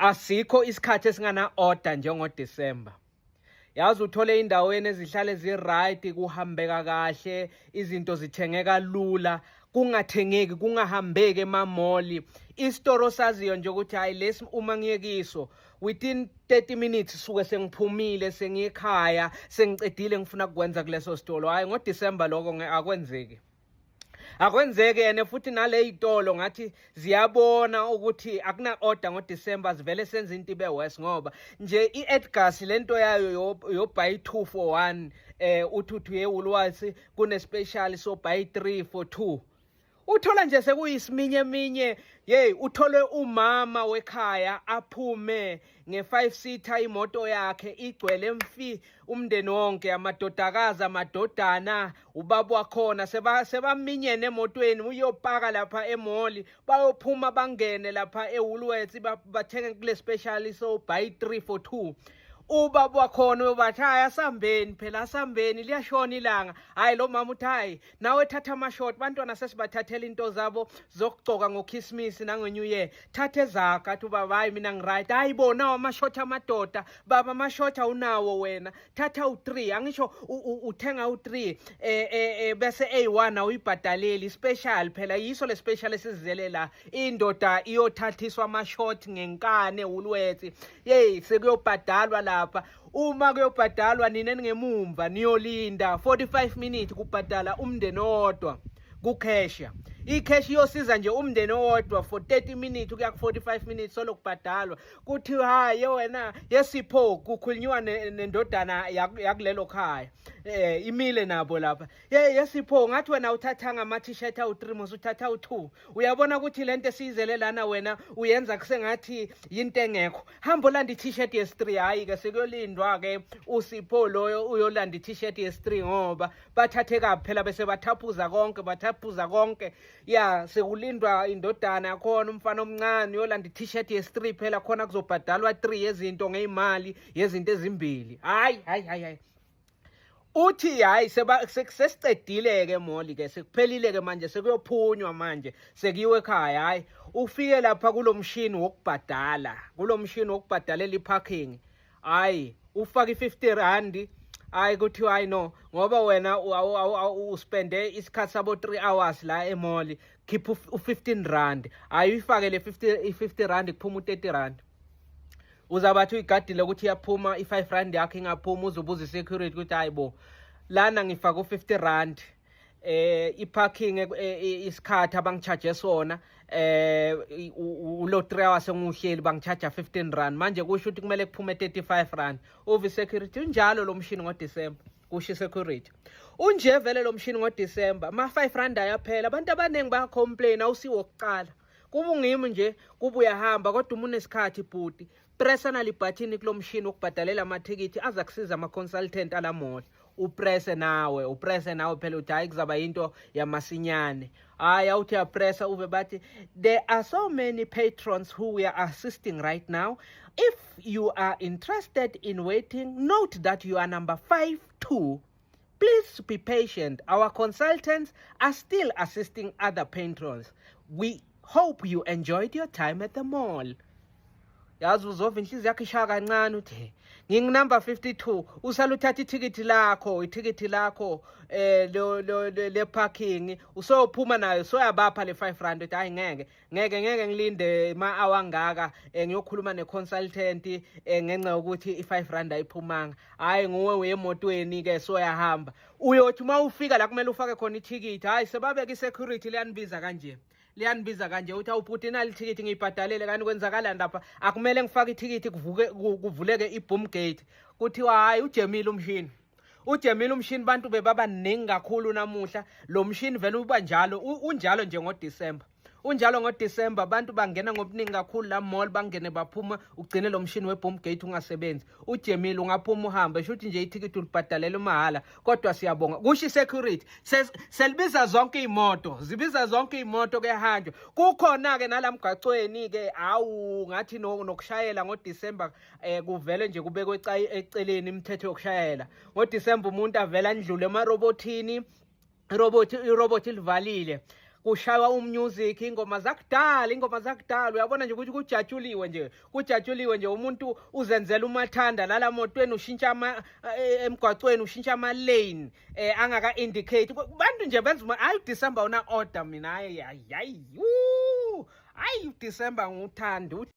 asikho isikhathi esingana order njengoDisemba. Yazi uthole indaweni ezihlale zi-right, kuhambeka kahle, izinto zithengeka lula, kungathengeki, kungahambeki emamoli. Isitoro saziyo nje ukuthi hayi lesi uma ngiyekiso within 30 minutes suke sengiphumile, sengikhaya, sengicedile ngifuna ukwenza kuleso sitolo. Hayi ngoDisemba lokho akwenzeki. Akwenzeke yena futhi nale izitolo ngathi ziyabona ukuthi akuna order ngoDisemba, sivele senze into ibe worse ngoba nje iEdgars lento yayo yo buy 2 for 1 uthi yeWoolworths kune special so buy 3 for 2. Uthola nje sekuyisiminyeminya, hey uthole umama wekhaya aphume nge5-seater imoto yakhe igcwele umndeni wonke, amadodakazi, amadodana, ubaba wakhona sebaminyene emotweni uyopaka lapha emall, bayophuma bangene lapha eWoolworths bathenge kule special so buy 3 for 2. Ubaba wakhona uyobathi hayi asambeni phela, asambeni liyashona ilanga. Hayi lo mama uthi hayi nawe thatha amashort, bantwana sesibathathela into zabo zokugcoka ngoKhisimusi nangeNew Year, thathe zakhe. Athi ubaba hayi mina ngiright. Hayi bona amashort amadoda, baba amashort awunawo wena, thatha u3. Angisho uthenga u3 bese A1 awuyibhadaleli special phela, yiso le special esizele la. Indoda iyothathiswa amashort ngenkane eWoolworths, hey sekuyobhadalwa la. Uma kuyobhadalwa nina ngemumva niyolinda 45 minutes kubhadala umndeni owodwa kukhesha. Icash iyosiza nje umndeni owodwa for 30 minutes kuya ku 45 minutes solo kubhadalwa. Kuthi hayi wena yesipho kukhulunywa nendodana yakulelo khaya. Imile nabo lapha. Yesipho ngathi wena uthathanga ama t-shirt awu3 mos uthatha u2. Uyabona ukuthi lento esizele lana wena uyenza kusengathi into engekho. Hamba olanda i-t-shirt yes3. Hayi ke sekuyolindwa ke uSipho loyo uyolanda i-t-shirt yes3 ngoba bathatheka phela bese bathaphuza konke. Ya sekulindwa indodana yakhona umfana omncane uyolanda i-t-shirt yes3 phela khona kuzobhadalwa 3 yezinto ngeimali yezinto ezimbili. Hayi uthi hayi sesicedile ke mall ke sekuphelile ke manje, sekuyophunywa manje, sekuyiwe ekhaya. Hayi ufike lapha kulomshini wokubhadala, wokubhadalela iparking. Hayi ufaka i50 rand. Hayi kuthi hayi no ngoba wena uspende isikhathi sabo 3 hours la emall, khipha u15 rand. Hayi uyifake le 50 rand kuphuma u30 rand. Uzabathi uyigadile ukuthi iyaphuma i5 rand yakhe ingaphuma, uzobuza isecurity ukuthi hayibo lana ngifaka u50 rand. Iparking isikhathi abangicharge sona ulo 3 hours engihleli bangicharge 15 rand. Manje kusho ukuthi kumele kuphume 35 rand. Uvi security unjalo lo mshini ngoDisemba, kusho security. Unje vele lo mshini ngoDisemba ma 5 rand ayaphela. Abantu abaningi bayacomplain awusiwo oqala. Kuba ungimi nje kuba uyahamba kodwa unesikhathi bhuti, pressa nali button kulo mshini wokubhadalela amathikithi aza kusiza ama consultant ala mall. Upresse nawe phela uthi hayi kuzaba into yamasinyane. Hayi awuthi yapressa uve bathi there are so many patrons who we are assisting right now. If you are interested in waiting, note that you are number 52. Please be patient. Our consultants are still assisting other patrons. We hope you enjoyed your time at the mall. Yazi uzova inhliziyo yakhe ishaya kancane uthi ngingunumber 52, usala uthatha ithikithi lakho le parking usophuma nayo soyabapha le 5 rand. Uthi hayi ngeke ngilinde ma awangaka ngiyokhuluma neconsultant ngenxa ukuthi i5 rand ayiphumanga. Hayi nguwe uyemotweni ke soyahamba, uyothi uma ufika la kumele ufake khona ithikithi. Hayi sebabeka isecurity liyanibiza kanje uthi awubhuti inali ithikithi ngiyibhadalele kanti kwenzakala lapha akumele ngifake ithikithi kuvuleke iboom gate. Kuthiwa hayi ujemile umshini bantu bebaba ningi kakhulu namuhla. Lo mshini vele uba njalo unjalo nje ngoDisemba. Abantu bangena ngobuningi kakhulu la mall, bangene baphuma, ugcine lo mshini weboom gate ungasebenzi. Ujemile ungaphuma uhambe, shuthi nje ithikithi ulibhadalela mahala kodwa siyabonga. Kusho security selibiza zonke imoto kehanjwa. Kukhona ke nalamgacweni ke awu ngathi nokushayela ngoDisemba kuvele nje kubekwe eceleni imithetho yokushayela. ngoDisemba umuntu avela andlule emarobotini, irobot ilivalile. kushaywa umusic, ingoma zakudala, uyabona nje ukuthi kujatshuliwe nje umuntu uzenzela umathanda lala motweni, ushintsha emgwacweni, ushintsha ama-lane angaka-indicate. Bantu nje benza hayi uDisemba una-order mina, hayi uDisemba ngiwuthanda.